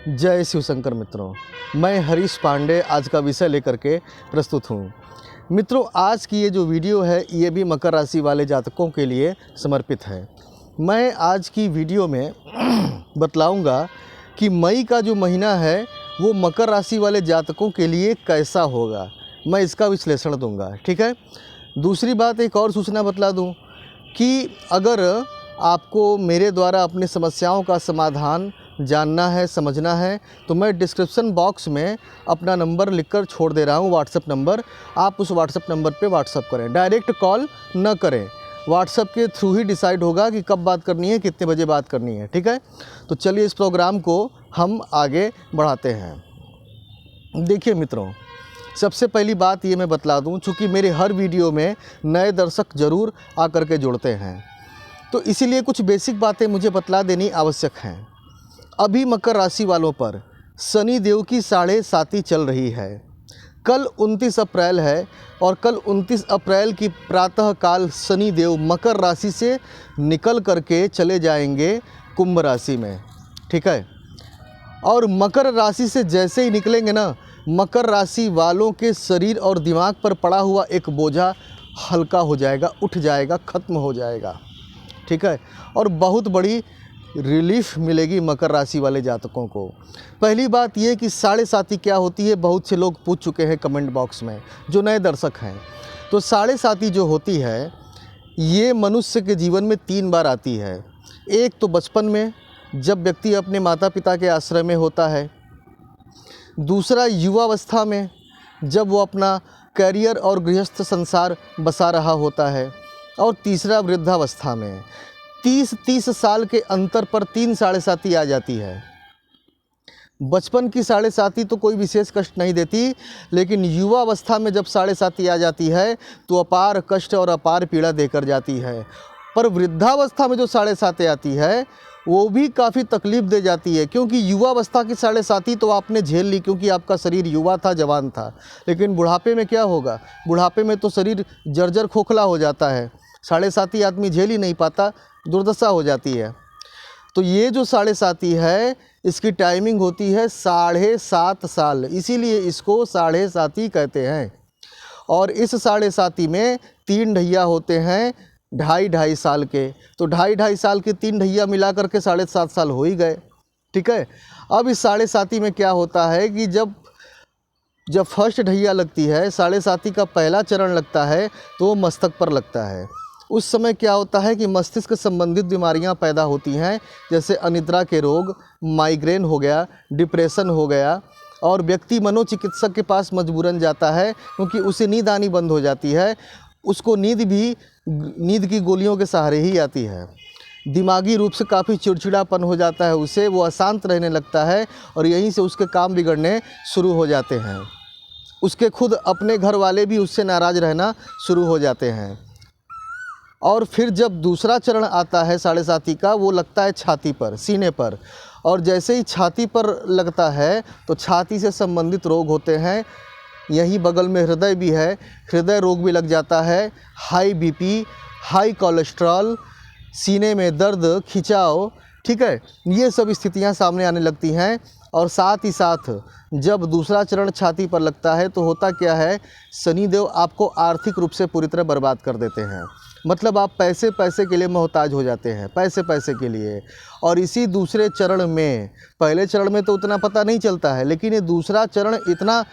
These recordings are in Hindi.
जय शिव शंकर मित्रों, मैं हरीश पांडे आज का विषय लेकर के प्रस्तुत हूँ। मित्रों, आज की ये जो वीडियो है ये भी मकर राशि वाले जातकों के लिए समर्पित है। मैं आज की वीडियो में बतलाऊँगा कि मई का जो महीना है वो मकर राशि वाले जातकों के लिए कैसा होगा। मैं इसका विश्लेषण दूंगा, ठीक है। दूसरी बात, एक और सूचना बतला दूं कि अगर आपको मेरे द्वारा अपनी समस्याओं का समाधान जानना है, समझना है, तो मैं डिस्क्रिप्शन बॉक्स में अपना नंबर लिखकर छोड़ दे रहा हूँ, व्हाट्सएप नंबर। आप उस व्हाट्सएप नंबर पे व्हाट्सएप करें, डायरेक्ट कॉल न करें। व्हाट्सएप के थ्रू ही डिसाइड होगा कि कब बात करनी है, कितने बजे बात करनी है, ठीक है। तो चलिए इस प्रोग्राम को हम आगे बढ़ाते हैं। देखिए मित्रों, सबसे पहली बात ये मैं बतला दूं, चूँकि मेरे हर वीडियो में नए दर्शक ज़रूर आकर के जुड़ते हैं, तो इसीलिए कुछ बेसिक बातें मुझे बतला देनी आवश्यक हैं। अभी मकर राशि वालों पर शनि देव की 7.5 चल रही है। कल 29 अप्रैल है और कल 29 अप्रैल की प्रातः काल शनि देव मकर राशि से निकल करके चले जाएंगे कुंभ राशि में, ठीक है। और मकर राशि से जैसे ही निकलेंगे ना, मकर राशि वालों के शरीर और दिमाग पर पड़ा हुआ एक बोझा हल्का हो जाएगा, उठ जाएगा, ख़त्म हो जाएगा, ठीक है। और बहुत बड़ी रिलीफ मिलेगी मकर राशि वाले जातकों को। पहली बात ये कि 7.5 क्या होती है, बहुत से लोग पूछ चुके हैं कमेंट बॉक्स में, जो नए दर्शक हैं। तो 7.5 जो होती है ये मनुष्य के जीवन में 3 बार आती है। एक तो बचपन में, जब व्यक्ति अपने माता पिता के आश्रय में होता है। दूसरा युवावस्था में, जब वो अपना करियर और गृहस्थ संसार बसा रहा होता है। और तीसरा वृद्धावस्था में। 30 साल के अंतर पर 3 7.5 आ जाती है। बचपन की 7.5 तो कोई विशेष कष्ट नहीं देती, लेकिन युवावस्था में जब 7.5 आ जाती है तो अपार कष्ट और अपार पीड़ा देकर जाती है। पर वृद्धावस्था में जो 7.5 आती है वो भी काफ़ी तकलीफ़ दे जाती है, क्योंकि युवावस्था की 7.5 तो आपने झेल ली, क्योंकि आपका शरीर युवा था, जवान था। लेकिन बुढ़ापे में क्या होगा? बुढ़ापे में तो शरीर जर्जर खोखला हो जाता है। 7.5 आदमी झेल ही नहीं पाता, दुर्दशा हो जाती है। तो ये जो 7.5 है इसकी टाइमिंग होती है 7.5 साल, इसीलिए इसको 7.5 कहते हैं। और इस 7.5 में 3 ढैया होते हैं 2.5 साल के। तो 2.5 साल के 3 ढैया मिला करके 7.5 साल हो ही गए, ठीक है। अब इस 7.5 में क्या होता है कि जब फर्स्ट ढैया लगती है, 7.5 का पहला चरण लगता है, तो वो मस्तक पर लगता है। उस समय क्या होता है कि मस्तिष्क संबंधित बीमारियां पैदा होती हैं, जैसे अनिद्रा के रोग, माइग्रेन हो गया, डिप्रेशन हो गया। और व्यक्ति मनोचिकित्सक के पास मजबूरन जाता है, क्योंकि उसे नींद आनी बंद हो जाती है। उसको नींद भी नींद की गोलियों के सहारे ही आती है। दिमागी रूप से काफ़ी चिड़चिड़ापन हो जाता है उसे, वो अशांत रहने लगता है और यहीं से उसके काम बिगड़ने शुरू हो जाते हैं। उसके खुद अपने घर वाले भी उससे नाराज़ रहना शुरू हो जाते हैं। और फिर जब दूसरा चरण आता है 7.5 का, वो लगता है छाती पर, सीने पर। और जैसे ही छाती पर लगता है तो छाती से संबंधित रोग होते हैं। यहीं बगल में हृदय भी है, हृदय रोग भी लग जाता है। हाई बीपी, हाई कोलेस्ट्रॉल, सीने में दर्द, खिंचाव, ठीक है, ये सब स्थितियां सामने आने लगती हैं। और साथ ही साथ जब दूसरा चरण छाती पर लगता है तो होता क्या है, शनिदेव आपको आर्थिक रूप से पूरी तरह बर्बाद कर देते हैं। मतलब आप पैसे के लिए मोहताज हो जाते हैं, पैसे के लिए। और इसी दूसरे चरण में, पहले चरण में तो उतना पता नहीं चलता है, लेकिन ये दूसरा चरण इतना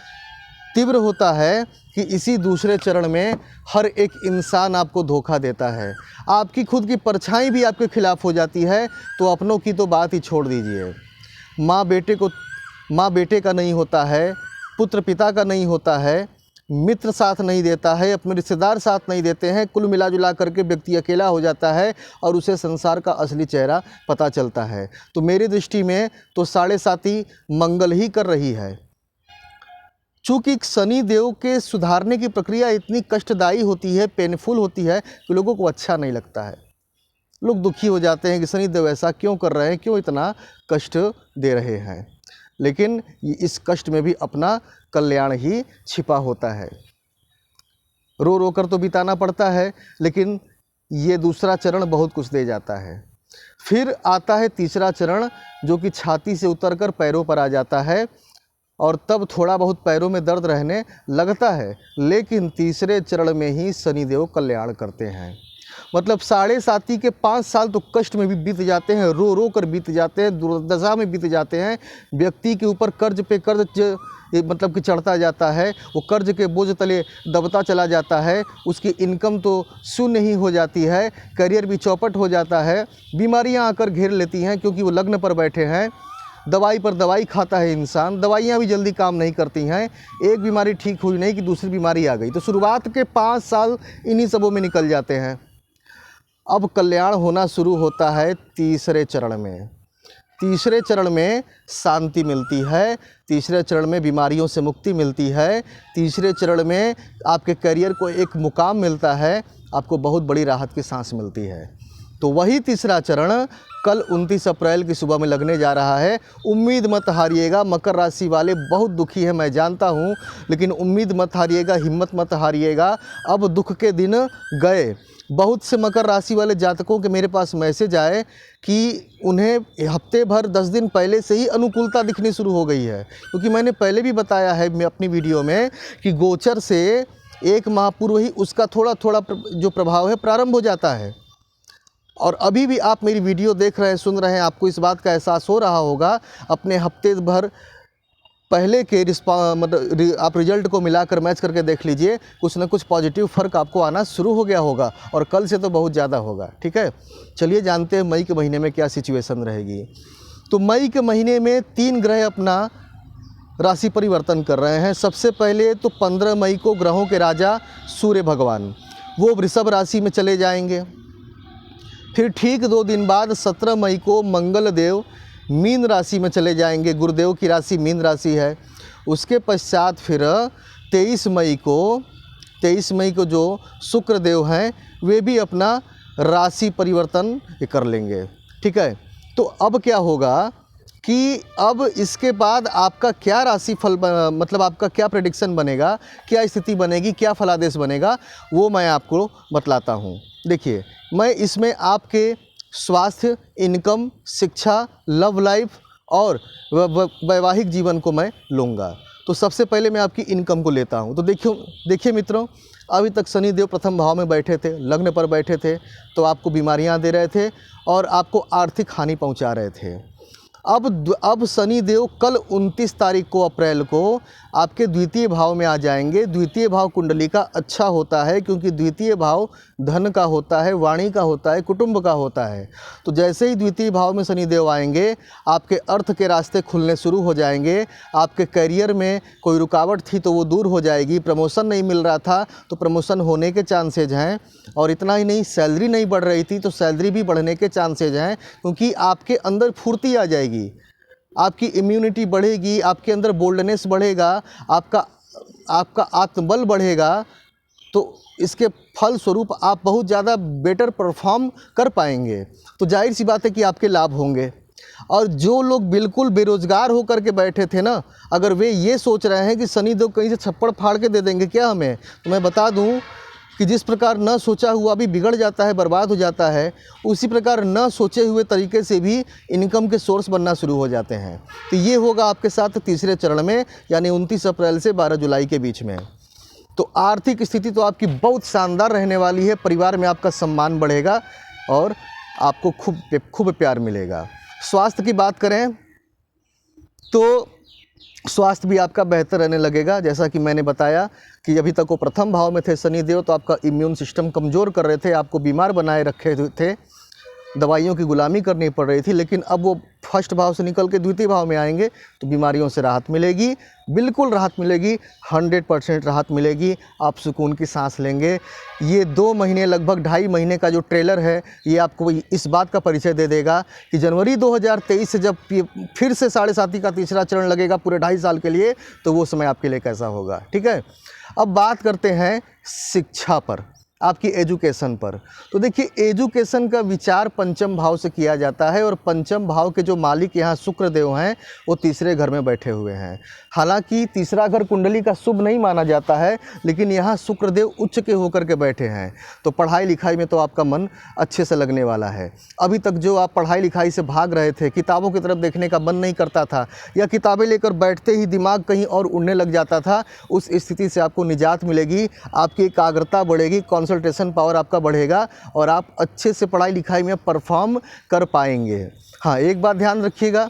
तीव्र होता है कि इसी दूसरे चरण में हर एक इंसान आपको धोखा देता है। आपकी खुद की परछाई भी आपके खिलाफ हो जाती है, तो अपनों की तो बात ही छोड़ दीजिए। माँ बेटे का नहीं होता है, पुत्र पिता का नहीं होता है, मित्र साथ नहीं देता है, अपने रिश्तेदार साथ नहीं देते हैं। कुल मिला जुला करके व्यक्ति अकेला हो जाता है और उसे संसार का असली चेहरा पता चलता है। तो मेरी दृष्टि में तो 7.5 मंगल ही कर रही है। चूँकि शनि देव के सुधारने की प्रक्रिया इतनी कष्टदायी होती है, पेनफुल होती है, कि लोगों को अच्छा नहीं लगता है। लोग दुखी हो जाते हैं कि शनि देव ऐसा क्यों कर रहे हैं, क्यों इतना कष्ट दे रहे हैं। लेकिन इस कष्ट में भी अपना कल्याण ही छिपा होता है। रो रो कर तो बिताना पड़ता है, लेकिन ये दूसरा चरण बहुत कुछ दे जाता है। फिर आता है तीसरा चरण, जो कि छाती से उतरकर पैरों पर आ जाता है, और तब थोड़ा बहुत पैरों में दर्द रहने लगता है। लेकिन तीसरे चरण में ही शनिदेव कल्याण करते हैं। मतलब 7.5 के 5 साल तो कष्ट में भी बीत जाते हैं, रो रो कर बीत जाते हैं, दुर्दशा में बीत जाते हैं। व्यक्ति के ऊपर कर्ज पे कर्ज मतलब कि चढ़ता जाता है, वो कर्ज के बोझ तले दबता चला जाता है, उसकी इनकम तो शून्य ही हो जाती है, करियर भी चौपट हो जाता है, बीमारियां आकर घेर लेती हैं क्योंकि वो लग्न पर बैठे हैं। दवाई पर दवाई खाता है इंसान, दवाइयाँ भी जल्दी काम नहीं करती हैं, एक बीमारी ठीक हुई नहीं कि दूसरी बीमारी आ गई। तो शुरुआत के 5 साल इन्हीं सबों में निकल जाते हैं। अब कल्याण होना शुरू होता है तीसरे चरण में। तीसरे चरण में शांति मिलती है, तीसरे चरण में बीमारियों से मुक्ति मिलती है, तीसरे चरण में आपके करियर को एक मुकाम मिलता है, आपको बहुत बड़ी राहत की सांस मिलती है। तो वही तीसरा चरण कल 29 अप्रैल की सुबह में लगने जा रहा है। उम्मीद मत हारिएगा, मकर राशि वाले बहुत दुखी हैं मैं जानता हूँ, लेकिन उम्मीद मत हारिएगा, हिम्मत मत हारिएगा। अब दुख के दिन गए। बहुत से मकर राशि वाले जातकों के मेरे पास मैसेज आए कि उन्हें हफ्ते भर 10 दिन पहले से ही अनुकूलता दिखनी शुरू हो गई है, क्योंकि मैंने पहले भी बताया है मैं अपनी वीडियो में कि गोचर से 1 माह पूर्व ही उसका थोड़ा थोड़ा जो प्रभाव है प्रारंभ हो जाता है। और अभी भी आप मेरी वीडियो देख रहे हैं, सुन रहे हैं, आपको इस बात का एहसास हो रहा होगा। अपने हफ्ते भर पहले के मतलब आप रिजल्ट को मिलाकर मैच करके देख लीजिए, कुछ ना कुछ पॉजिटिव फ़र्क आपको आना शुरू हो गया होगा, और कल से तो बहुत ज़्यादा होगा। ठीक है, चलिए जानते हैं मई के महीने में क्या सिचुएशन रहेगी। तो मई के महीने में 3 ग्रह अपना राशि परिवर्तन कर रहे हैं। सबसे पहले तो 15 मई को ग्रहों के राजा सूर्य भगवान वो वृषभ राशि में चले जाएंगे। फिर ठीक 2 दिन बाद 17 मई को मंगल देव मीन राशि में चले जाएंगे, गुरुदेव की राशि मीन राशि है। उसके पश्चात फिर 23 मई को जो शुक्र देव हैं वे भी अपना राशि परिवर्तन कर लेंगे। ठीक है, तो अब क्या होगा कि अब इसके बाद आपका क्या राशिफल मतलब आपका क्या प्रेडिक्शन बनेगा, क्या स्थिति बनेगी, क्या फलादेश बनेगा, वो मैं आपको बतलाता हूँ। देखिए, मैं इसमें आपके स्वास्थ्य, इनकम, शिक्षा, लव लाइफ और वैवाहिक जीवन को मैं लूँगा। तो सबसे पहले मैं आपकी इनकम को लेता हूँ। तो देखिए मित्रों, अभी तक शनिदेव प्रथम भाव में बैठे थे, लग्न पर बैठे थे, तो आपको बीमारियाँ दे रहे थे और आपको आर्थिक हानि पहुँचा रहे थे। अब शनिदेव कल 29 तारीख को अप्रैल को आपके द्वितीय भाव में आ जाएंगे। द्वितीय भाव कुंडली का अच्छा होता है, क्योंकि द्वितीय भाव धन का होता है, वाणी का होता है, कुटुंब का होता है। तो जैसे ही द्वितीय भाव में शनिदेव आएंगे, आपके अर्थ के रास्ते खुलने शुरू हो जाएंगे। आपके करियर में कोई रुकावट थी तो वो दूर हो जाएगी। प्रमोशन नहीं मिल रहा था तो प्रमोशन होने के चांसेज हैं, और इतना ही नहीं, सैलरी नहीं बढ़ रही थी तो सैलरी भी बढ़ने के चांसेज हैं, क्योंकि आपके अंदर फुर्ती आ जाएगी, आपकी इम्यूनिटी बढ़ेगी, आपके अंदर बोल्डनेस बढ़ेगा, आपका आत्मबल बढ़ेगा। तो इसके फल स्वरूप आप बहुत ज़्यादा बेटर परफॉर्म कर पाएंगे। तो जाहिर सी बात है कि आपके लाभ होंगे। और जो लोग बिल्कुल बेरोज़गार होकर के बैठे थे ना, अगर वे ये सोच रहे हैं कि शनिदेव कहीं से छप्पड़ फाड़ के दे देंगे क्या हमें, तो मैं बता दूं कि जिस प्रकार न सोचा हुआ भी बिगड़ जाता है, बर्बाद हो जाता है, उसी प्रकार न सोचे हुए तरीके से भी इनकम के सोर्स बनना शुरू हो जाते हैं। तो ये होगा आपके साथ तीसरे चरण में, यानी 29 अप्रैल से 12 जुलाई के बीच में। तो आर्थिक स्थिति तो आपकी बहुत शानदार रहने वाली है। परिवार में आपका सम्मान बढ़ेगा और आपको खूब प्यार मिलेगा। स्वास्थ्य की बात करें तो स्वास्थ्य भी आपका बेहतर रहने लगेगा। जैसा कि मैंने बताया कि अभी तक वो प्रथम भाव में थे शनिदेव, तो आपका इम्यून सिस्टम कमज़ोर कर रहे थे, आपको बीमार बनाए रखे थे, दवाइयों की गुलामी करनी पड़ रही थी। लेकिन अब वो फर्स्ट भाव से निकल के द्वितीय भाव में आएंगे तो बीमारियों से राहत मिलेगी, बिल्कुल राहत मिलेगी, 100% राहत मिलेगी। आप सुकून की सांस लेंगे। ये 2 महीने, लगभग 2.5 महीने का जो ट्रेलर है, ये आपको इस बात का परिचय दे देगा कि जनवरी 2023 से जब फिर से 7.5 का तीसरा चरण लगेगा पूरे 2.5 साल के लिए, तो वो समय आपके लिए कैसा होगा। ठीक है, अब बात करते हैं शिक्षा पर। आपकी एजुकेशन पर। तो देखिए एजुकेशन का विचार पंचम भाव से किया जाता है और पंचम भाव के जो मालिक यहाँ शुक्र देव हैं वो तीसरे घर में बैठे हुए हैं। हालांकि तीसरा घर कुंडली का शुभ नहीं माना जाता है, लेकिन यहाँ शुक्र देव उच्च के होकर के बैठे हैं, तो पढ़ाई लिखाई में तो आपका मन अच्छे से लगने वाला है। अभी तक जो आप पढ़ाई लिखाई से भाग रहे थे, किताबों की तरफ देखने का मन नहीं करता था या किताबें लेकर बैठते ही दिमाग कहीं और उड़ने लग जाता था, उस स्थिति से आपको निजात मिलेगी, आपकी एकाग्रता बढ़ेगी, कंसंट्रेशन पावर आपका बढ़ेगा और आप अच्छे से पढ़ाई लिखाई में परफॉर्म कर पाएंगे। हाँ, एक बात ध्यान रखिएगा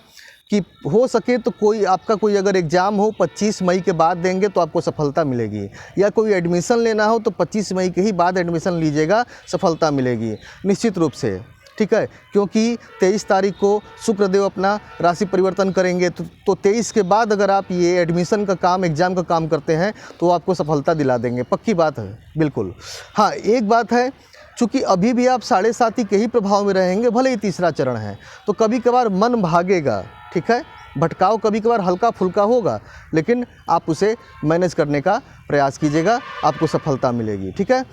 कि हो सके तो कोई अगर एग्ज़ाम हो 25 मई के बाद देंगे तो आपको सफलता मिलेगी, या कोई एडमिशन लेना हो तो 25 मई के ही बाद एडमिशन लीजिएगा, सफलता मिलेगी निश्चित रूप से, ठीक है। क्योंकि 23 तारीख को शुक्रदेव अपना राशि परिवर्तन करेंगे, तो 23 के बाद अगर आप ये एडमिशन का काम, एग्ज़ाम का काम करते हैं तो आपको सफलता दिला देंगे, पक्की बात है, बिल्कुल। हाँ, एक बात है, चूँकि अभी भी आप 7.5 के ही प्रभाव में रहेंगे, भले ही तीसरा चरण है, तो कभी कभार मन भागेगा, ठीक है, भटकाव कभी कभार हल्का फुल्का होगा, लेकिन आप उसे मैनेज करने का प्रयास कीजिएगा, आपको सफलता मिलेगी, ठीक है।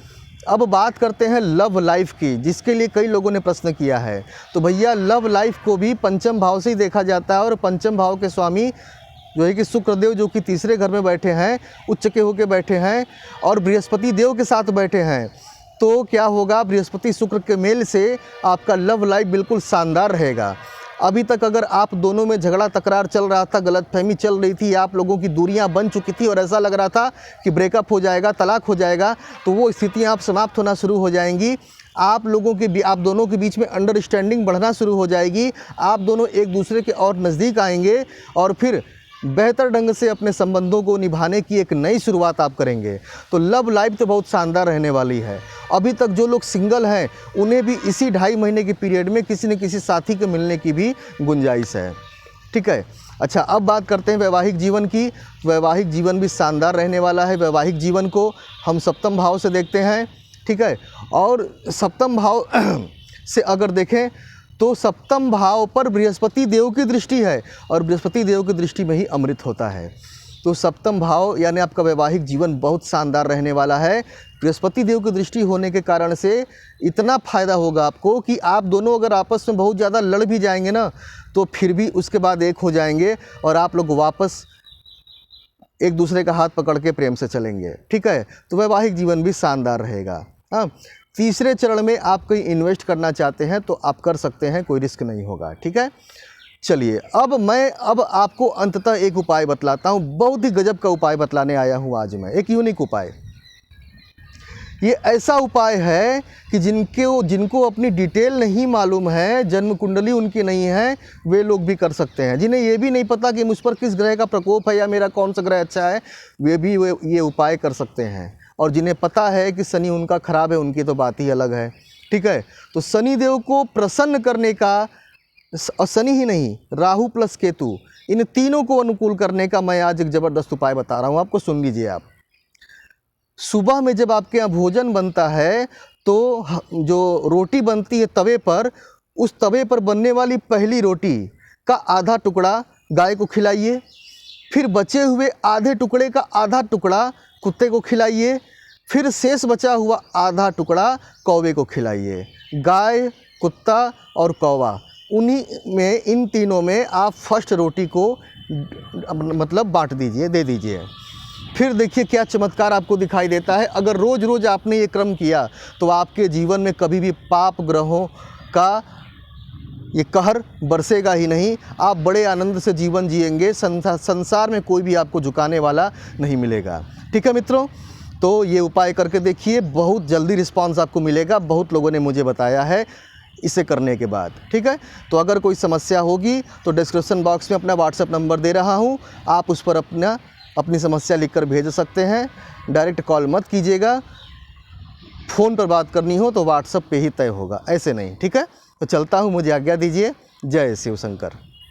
अब बात करते हैं लव लाइफ की, जिसके लिए कई लोगों ने प्रश्न किया है। तो भैया लव लाइफ को भी पंचम भाव से ही देखा जाता है और पंचम भाव के स्वामी जो है कि शुक्रदेव, जो कि तीसरे घर में बैठे हैं, उच्च के होके बैठे हैं और बृहस्पति देव के साथ बैठे हैं। तो क्या होगा, बृहस्पति शुक्र के मेल से आपका लव लाइफ बिल्कुल शानदार रहेगा। अभी तक अगर आप दोनों में झगड़ा तकरार चल रहा था, गलतफहमी चल रही थी, आप लोगों की दूरियां बन चुकी थी और ऐसा लग रहा था कि ब्रेकअप हो जाएगा, तलाक हो जाएगा, तो वो स्थितियां आप समाप्त होना शुरू हो जाएंगी। आप दोनों के बीच में अंडरस्टैंडिंग बढ़ना शुरू हो जाएगी, आप दोनों एक दूसरे के और नज़दीक आएंगे और फिर बेहतर ढंग से अपने संबंधों को निभाने की एक नई शुरुआत आप करेंगे। तो लव लाइफ तो बहुत शानदार रहने वाली है। अभी तक जो लोग सिंगल हैं उन्हें भी इसी 2.5 महीने के पीरियड में किसी न किसी साथी के मिलने की भी गुंजाइश है, ठीक है। अच्छा, अब बात करते हैं वैवाहिक जीवन की। वैवाहिक जीवन भी शानदार रहने वाला है। वैवाहिक जीवन को हम सप्तम भाव से देखते हैं, ठीक है, और सप्तम भाव से अगर देखें तो सप्तम भाव पर बृहस्पति देव की दृष्टि है और बृहस्पति देव की दृष्टि में ही अमृत होता है। तो सप्तम भाव यानी आपका वैवाहिक जीवन बहुत शानदार रहने वाला है। बृहस्पति देव की दृष्टि होने के कारण से इतना फ़ायदा होगा आपको कि आप दोनों अगर आपस में बहुत ज़्यादा लड़ भी जाएंगे ना, तो फिर भी उसके बाद एक हो जाएंगे और आप लोग वापस एक दूसरे का हाथ पकड़ के प्रेम से चलेंगे, ठीक है। तो वैवाहिक जीवन भी शानदार रहेगा। हाँ, तीसरे चरण में आप कहीं इन्वेस्ट करना चाहते हैं तो आप कर सकते हैं, कोई रिस्क नहीं होगा, ठीक है। चलिए, अब आपको अंततः एक उपाय बतलाता हूँ। बहुत ही गजब का उपाय बतलाने आया हूँ आज मैं, एक यूनिक उपाय। ये ऐसा उपाय है कि जिनको अपनी डिटेल नहीं मालूम है, जन्म कुंडली उनकी नहीं है, वे लोग भी कर सकते हैं। जिन्हें ये भी नहीं पता कि मुझ पर किस ग्रह का प्रकोप है या मेरा कौन सा ग्रह अच्छा है, वे भी ये उपाय कर सकते हैं। और जिन्हें पता है कि शनि उनका खराब है, उनकी तो बात ही अलग है, ठीक है। तो शनि देव को प्रसन्न करने का, और शनि ही नहीं, राहु प्लस केतु, इन तीनों को अनुकूल करने का मैं आज एक ज़बरदस्त उपाय बता रहा हूँ आपको, सुन लीजिए आप। सुबह में जब आपके यहाँ भोजन बनता है तो जो रोटी बनती है तवे पर, उस तवे पर बनने वाली पहली रोटी का आधा टुकड़ा गाय को खिलाइए, फिर बचे हुए आधे टुकड़े का आधा टुकड़ा कुत्ते को खिलाइए, फिर शेष बचा हुआ आधा टुकड़ा कौवे को खिलाइए। गाय, कुत्ता और कौवा, उन्हीं में, इन तीनों में आप फर्स्ट रोटी को मतलब बांट दीजिए, दे दीजिए। फिर देखिए क्या चमत्कार आपको दिखाई देता है। अगर रोज़ रोज़ आपने ये क्रम किया तो आपके जीवन में कभी भी पाप ग्रहों का ये कहर बरसेगा ही नहीं। आप बड़े आनंद से जीवन जिएंगे, संसार में कोई भी आपको झुकाने वाला नहीं मिलेगा, ठीक है मित्रों। तो ये उपाय करके देखिए, बहुत जल्दी रिस्पांस आपको मिलेगा। बहुत लोगों ने मुझे बताया है इसे करने के बाद, ठीक है। तो अगर कोई समस्या होगी तो डिस्क्रिप्शन बॉक्स में अपना व्हाट्सएप नंबर दे रहा हूँ, आप उस पर अपनी समस्या लिखकर भेज सकते हैं। डायरेक्ट कॉल मत कीजिएगा, फ़ोन पर बात करनी हो तो व्हाट्सएप पे ही तय होगा, ऐसे नहीं, ठीक है। तो चलता हूँ, मुझे आज्ञा दीजिए। जय शिव शंकर।